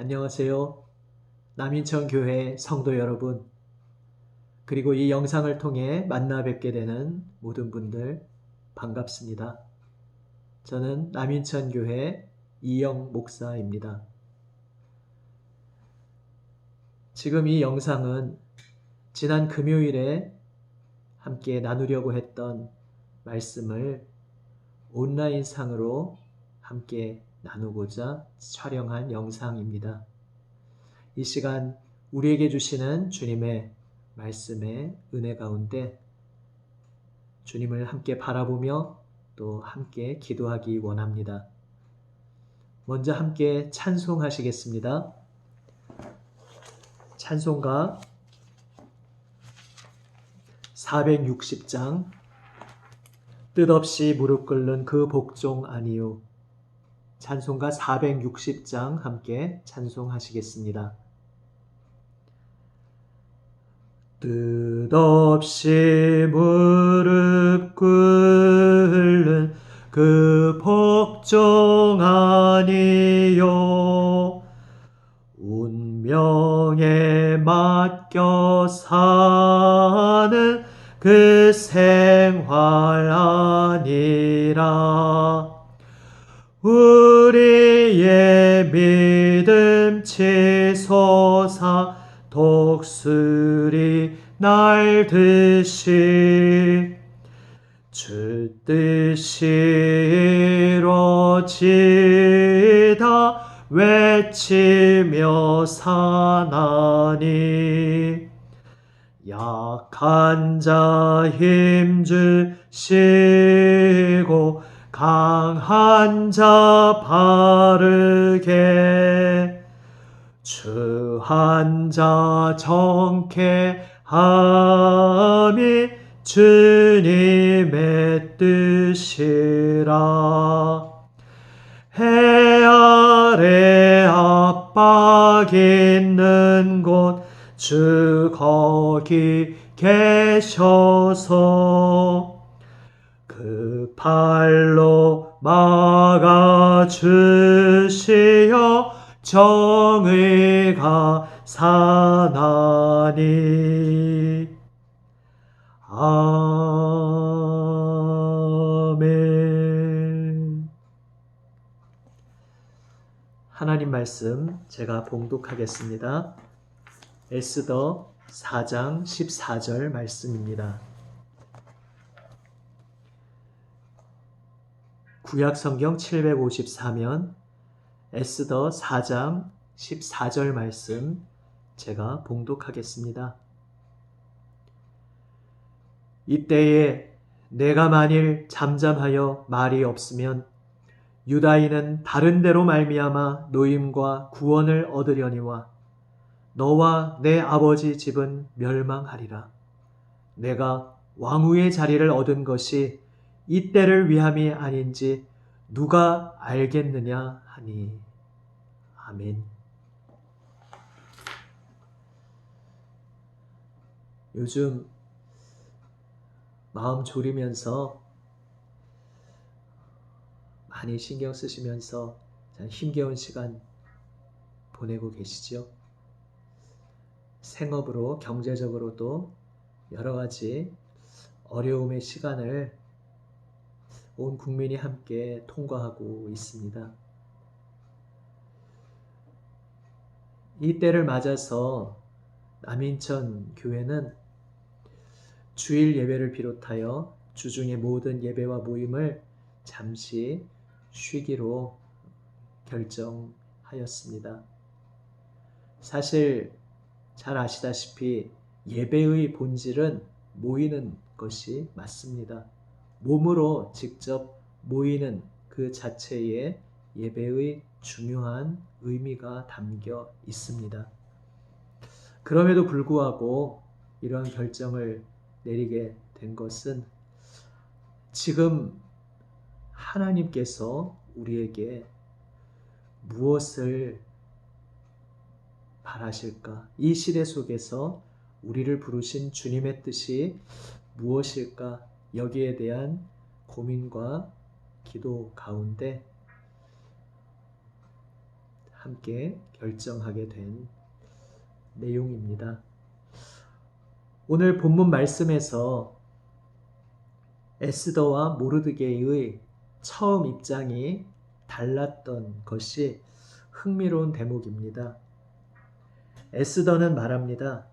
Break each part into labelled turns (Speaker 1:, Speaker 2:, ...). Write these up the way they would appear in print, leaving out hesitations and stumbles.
Speaker 1: 안녕하세요. 남인천교회 성도 여러분, 그리고 이 영상을 통해 만나 뵙게 되는 모든 분들 반갑습니다. 저는 남인천교회 이영 목사입니다. 지금 이 영상은 지난 금요일에 함께 나누려고 했던 말씀을 온라인상으로 함께 나누고자 촬영한 영상입니다. 이 시간 우리에게 주시는 주님의 말씀의 은혜 가운데 주님을 함께 바라보며 또 함께 기도하기 원합니다. 먼저 함께 찬송하시겠습니다. 찬송가 460장 뜻없이 무릎 꿇는 그 복종 아니요. 찬송가 460장 함께 찬송하시겠습니다. 뜻없이 무릎 꿇는 그 복종 아니요. 운명에 맡겨 사는 그 생활 아니라 우리의 믿음 치솟아 독수리 날듯이 주 뜻이 이루어지다 외치며 사나니 약한 자 힘주시고 강한 자 바르게 추한 자 정케함이 주님의 뜻이라. 해 아래 압박 있는 곳 주 거기 계셔서 그 팔로 막아주시어 정의가 사나니. 아멘. 하나님 말씀 제가 봉독하겠습니다. 에스더 4장 14절 말씀입니다. 구약성경 754면 에스더 4장 14절 말씀 제가 봉독하겠습니다. 이때에 내가 만일 잠잠하여 말이 없으면 유다인은 다른 데로 말미암아 노임과 구원을 얻으려니와 너와 내 아버지 집은 멸망하리라. 내가 왕후의 자리를 얻은 것이 이때를 위함이 아닌지 누가 알겠느냐 하니. 아멘. 요즘 마음 졸이면서 많이 신경 쓰시면서 참 힘겨운 시간 보내고 계시죠? 생업으로 경제적으로도 여러 가지 어려움의 시간을 온 국민이 함께 통과하고 있습니다. 이 때를 맞아서 남인천 교회는 주일 예배를 비롯하여 주중의 모든 예배와 모임을 잠시 쉬기로 결정하였습니다. 사실 잘 아시다시피 예배의 본질은 모이는 것이 맞습니다. 몸으로 직접 모이는 그 자체에 예배의 중요한 의미가 담겨 있습니다. 그럼에도 불구하고 이러한 결정을 내리게 된 것은 지금 하나님께서 우리에게 무엇을 바라실까? 이 시대 속에서 우리를 부르신 주님의 뜻이 무엇일까? 여기에 대한 고민과 기도 가운데 함께 결정하게 된 내용입니다. 오늘 본문 말씀에서 에스더와 모르드게의 처음 입장이 달랐던 것이 흥미로운 대목입니다. 에스더는 말합니다.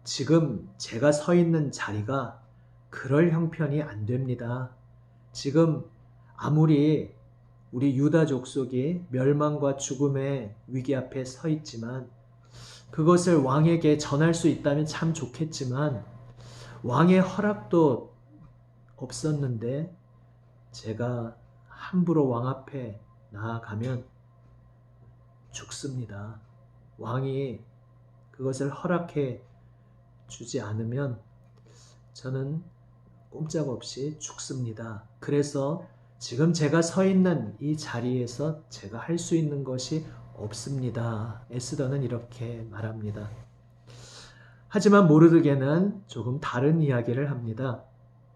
Speaker 1: 지금 제가 서 있는 자리가 그럴 형편이 안 됩니다. 지금 아무리 우리 유다 족속이 멸망과 죽음의 위기 앞에 서 있지만 그것을 왕에게 전할 수 있다면 참 좋겠지만 왕의 허락도 없었는데 제가 함부로 왕 앞에 나아가면 죽습니다. 왕이 그것을 허락해 주지 않으면 저는 꼼짝없이 죽습니다. 그래서 지금 제가 서 있는 이 자리에서 제가 할 수 있는 것이 없습니다. 에스더는 이렇게 말합니다. 하지만 모르드게는 조금 다른 이야기를 합니다.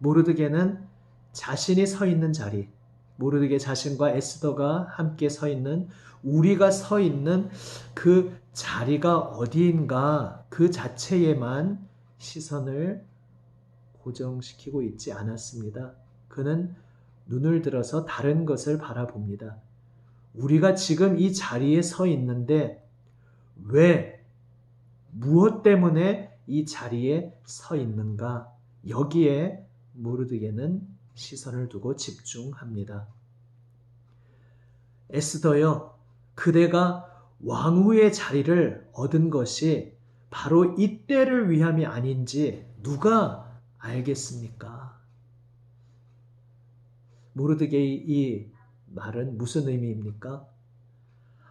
Speaker 1: 모르드게는 자신이 서 있는 자리, 모르드게 자신과 에스더가 함께 서 있는, 우리가 서 있는 그 자리가 어디인가 그 자체에만 시선을 고정시키고 있지 않았습니다. 그는 눈을 들어서 다른 것을 바라봅니다. 우리가 지금 이 자리에 서 있는데 왜, 무엇 때문에 이 자리에 서 있는가? 여기에 모르드게는 시선을 두고 집중합니다. 에스더여, 그대가 왕후의 자리를 얻은 것이 바로 이때를 위함이 아닌지 누가 알겠습니까? 모르드게의 이 말은 무슨 의미입니까?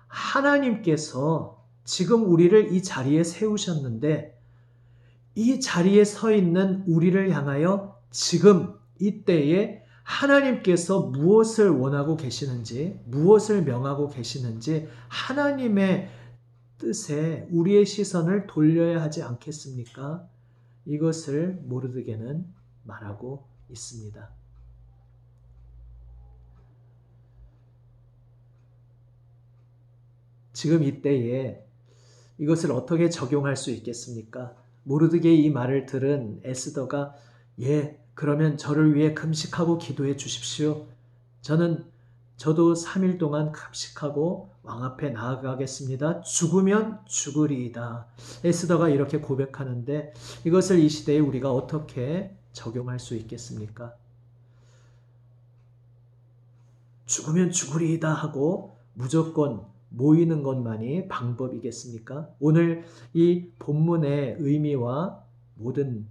Speaker 1: 하나님께서 지금 우리를 이 자리에 세우셨는데 이 자리에 서 있는 우리를 향하여 지금 이때에 하나님께서 무엇을 원하고 계시는지, 무엇을 명하고 계시는지 하나님의 뜻에 우리의 시선을 돌려야 하지 않겠습니까? 이것을 모르드게는 말하고 있습니다. 지금 이때에 이것을 어떻게 적용할 수 있겠습니까? 모르드게의 이 말을 들은 에스더가 그러면 저를 위해 금식하고 기도해 주십시오. 저도 3일 동안 금식하고 왕 앞에 나아가겠습니다. 죽으면 죽으리이다. 에스더가 이렇게 고백하는데 이것을 이 시대에 우리가 어떻게 적용할 수 있겠습니까? 죽으면 죽으리이다 하고 무조건 모이는 것만이 방법이겠습니까? 오늘 이 본문의 의미와 모든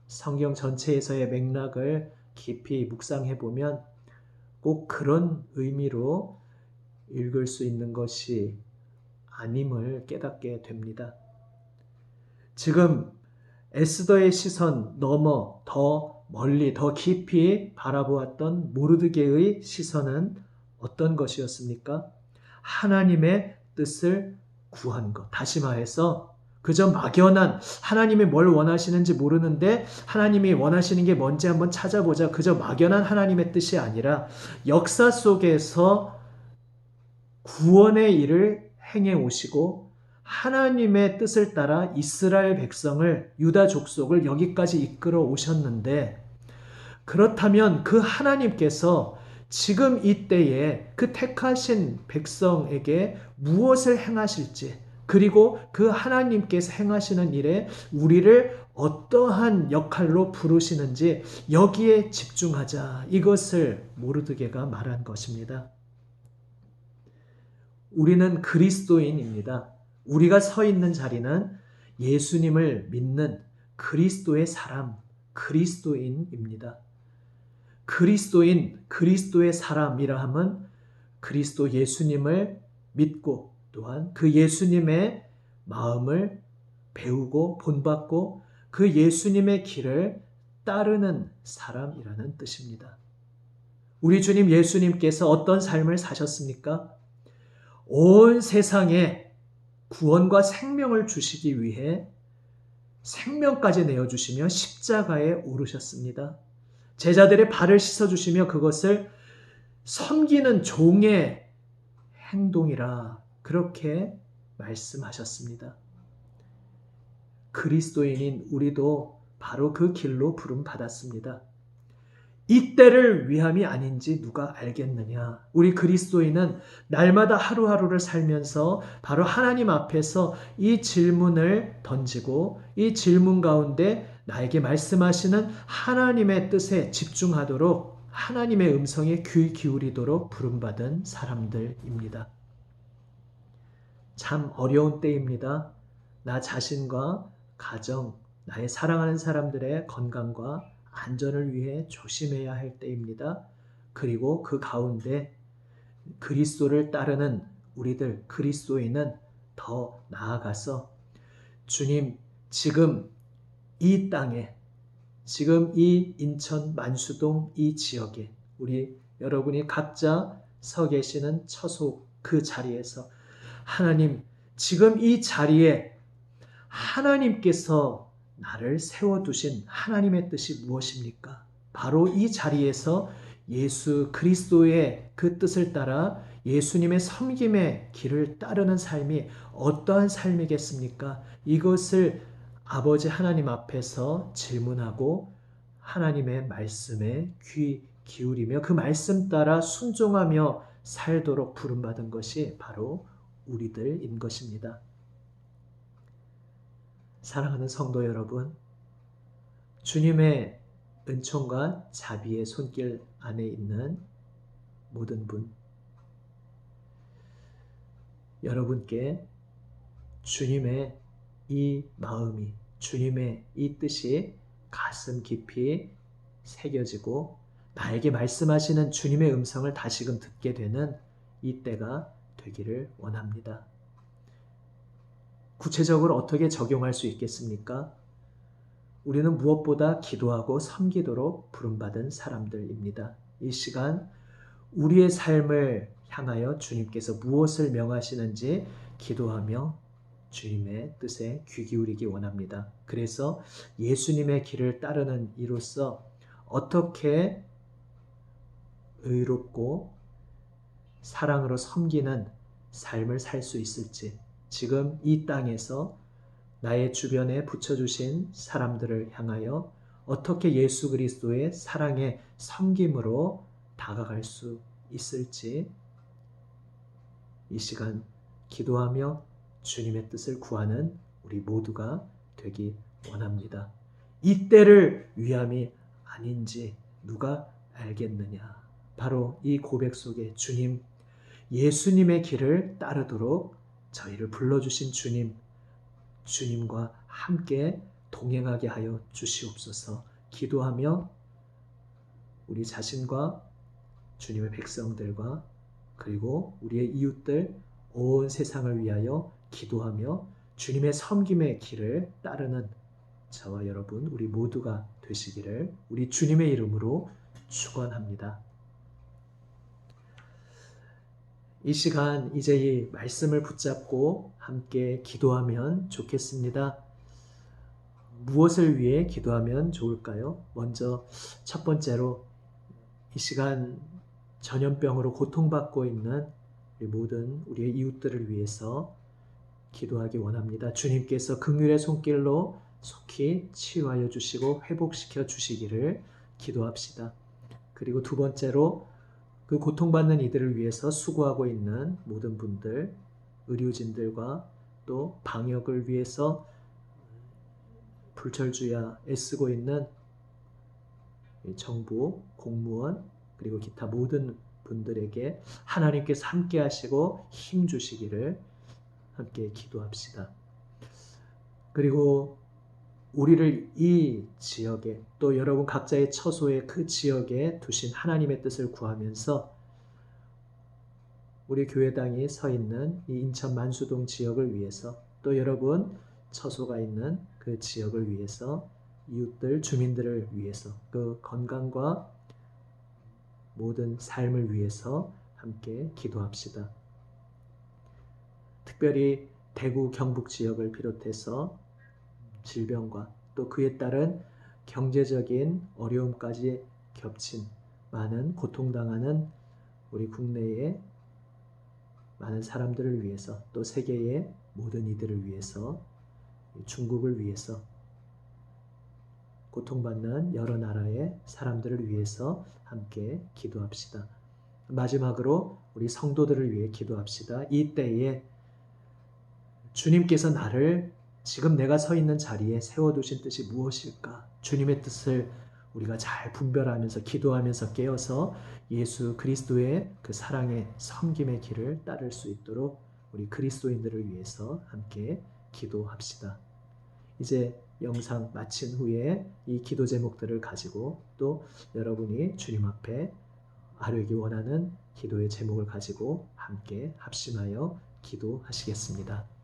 Speaker 1: 성경 전체에서의 맥락을 깊이 묵상해 보면 꼭 그런 의미로 읽을 수 있는 것이 아님을 깨닫게 됩니다. 지금 에스더의 시선 넘어 더 멀리 더 깊이 바라보았던 모르드게의 시선은 어떤 것이었습니까? 하나님의 뜻을 구한 것. 다시 말해서 그저 막연한 하나님이 뭘 원하시는지 모르는데 하나님이 원하시는 게 뭔지 한번 찾아보자. 그저 막연한 하나님의 뜻이 아니라 역사 속에서 구원의 일을 행해 오시고 하나님의 뜻을 따라 이스라엘 백성을, 유다 족속을 여기까지 이끌어 오셨는데 그렇다면 그 하나님께서 지금 이때에 그 택하신 백성에게 무엇을 행하실지, 그리고 그 하나님께서 행하시는 일에 우리를 어떠한 역할로 부르시는지 여기에 집중하자. 이것을 모르드게가 말한 것입니다. 우리는 그리스도인입니다. 우리가 서 있는 자리는 예수님을 믿는 그리스도의 사람, 그리스도인입니다. 그리스도인, 그리스도의 사람이라 함은 그리스도 예수님을 믿고 또한 그 예수님의 마음을 배우고 본받고 그 예수님의 길을 따르는 사람이라는 뜻입니다. 우리 주님 예수님께서 어떤 삶을 사셨습니까? 온 세상에 구원과 생명을 주시기 위해 생명까지 내어주시며 십자가에 오르셨습니다. 제자들의 발을 씻어주시며 그것을 섬기는 종의 행동이라 그렇게 말씀하셨습니다. 그리스도인인 우리도 바로 그 길로 부름받았습니다. 이 때를 위함이 아닌지 누가 알겠느냐? 우리 그리스도인은 날마다 하루하루를 살면서 바로 하나님 앞에서 이 질문을 던지고 이 질문 가운데 나에게 말씀하시는 하나님의 뜻에 집중하도록 하나님의 음성에 귀 기울이도록 부름받은 사람들입니다. 참 어려운 때입니다. 나 자신과 가정, 나의 사랑하는 사람들의 건강과 안전을 위해 조심해야 할 때입니다. 그리고 그 가운데 그리스도를 따르는 우리들 그리스도인은 더 나아가서 주님, 지금 이 땅에, 지금 이 인천 만수동 이 지역에 우리 여러분이 각자 서 계시는 처소 그 자리에서 하나님, 지금 이 자리에 하나님께서 나를 세워두신 하나님의 뜻이 무엇입니까? 바로 이 자리에서 예수 그리스도의 그 뜻을 따라 예수님의 섬김의 길을 따르는 삶이 어떠한 삶이겠습니까? 이것을 아버지 하나님 앞에서 질문하고 하나님의 말씀에 귀 기울이며 그 말씀 따라 순종하며 살도록 부름받은 것이 바로 우리들인 것입니다. 사랑하는 성도 여러분, 주님의 은총과 자비의 손길 안에 있는 모든 분, 여러분께 주님의 이 마음이, 주님의 이 뜻이 가슴 깊이 새겨지고 나에게 말씀하시는 주님의 음성을 다시금 듣게 되는 이 때가 되기를 원합니다. 구체적으로 어떻게 적용할 수 있겠습니까? 우리는 무엇보다 기도하고 섬기도록 부름받은 사람들입니다. 이 시간 우리의 삶을 향하여 주님께서 무엇을 명하시는지 기도하며 주님의 뜻에 귀 기울이기 원합니다. 그래서 예수님의 길을 따르는 이로써 어떻게 의롭고 사랑으로 섬기는 삶을 살 수 있을지 지금 이 땅에서 나의 주변에 붙여주신 사람들을 향하여 어떻게 예수 그리스도의 사랑의 섬김으로 다가갈 수 있을지 이 시간 기도하며 주님의 뜻을 구하는 우리 모두가 되기 원합니다. 이 때를 위함이 아닌지 누가 알겠느냐. 바로 이 고백 속에 주님, 예수님의 길을 따르도록 저희를 불러주신 주님, 주님과 함께 동행하게 하여 주시옵소서. 기도하며 우리 자신과 주님의 백성들과 그리고 우리의 이웃들 온 세상을 위하여 기도하며 주님의 섬김의 길을 따르는 저와 여러분 우리 모두가 되시기를 우리 주님의 이름으로 축원합니다. 이 시간 이제 이 말씀을 붙잡고 함께 기도하면 좋겠습니다. 무엇을 위해 기도하면 좋을까요? 먼저 첫 번째로 이 시간 전염병으로 고통받고 있는 우리 모든 우리의 이웃들을 위해서 기도하기 원합니다. 주님께서 긍휼의 손길로 속히 치유하여 주시고 회복시켜 주시기를 기도합시다. 그리고 두 번째로 그 고통받는 이들을 위해서 수고하고 있는 모든 분들, 의료진들과 또 방역을 위해서 불철주야 애쓰고 있는 정부, 공무원, 그리고 기타 모든 분들에게 하나님께서 함께 하시고 힘 주시기를 함께 기도합시다. 그리고 우리를 이 지역에 또 여러분 각자의 처소에 그 지역에 두신 하나님의 뜻을 구하면서 우리 교회당이 서 있는 이 인천 만수동 지역을 위해서 또 여러분 처소가 있는 그 지역을 위해서 이웃들 주민들을 위해서 그 건강과 모든 삶을 위해서 함께 기도합시다. 특별히 대구 경북 지역을 비롯해서 질병과 또 그에 따른 경제적인 어려움까지 겹친 많은 고통당하는 우리 국내의 많은 사람들을 위해서, 또 세계의 모든 이들을 위해서, 중국을 위해서, 고통받는 여러 나라의 사람들을 위해서 함께 기도합시다. 마지막으로 우리 성도들을 위해 기도합시다. 이 때에 주님께서 나를 지금 내가 서 있는 자리에 세워두신 뜻이 무엇일까? 주님의 뜻을 우리가 잘 분별하면서 기도하면서 깨어서 예수 그리스도의 그 사랑의 섬김의 길을 따를 수 있도록 우리 그리스도인들을 위해서 함께 기도합시다. 이제 영상 마친 후에 이 기도 제목들을 가지고 또 여러분이 주님 앞에 아뢰기 원하는 기도의 제목을 가지고 함께 합심하여 기도하시겠습니다.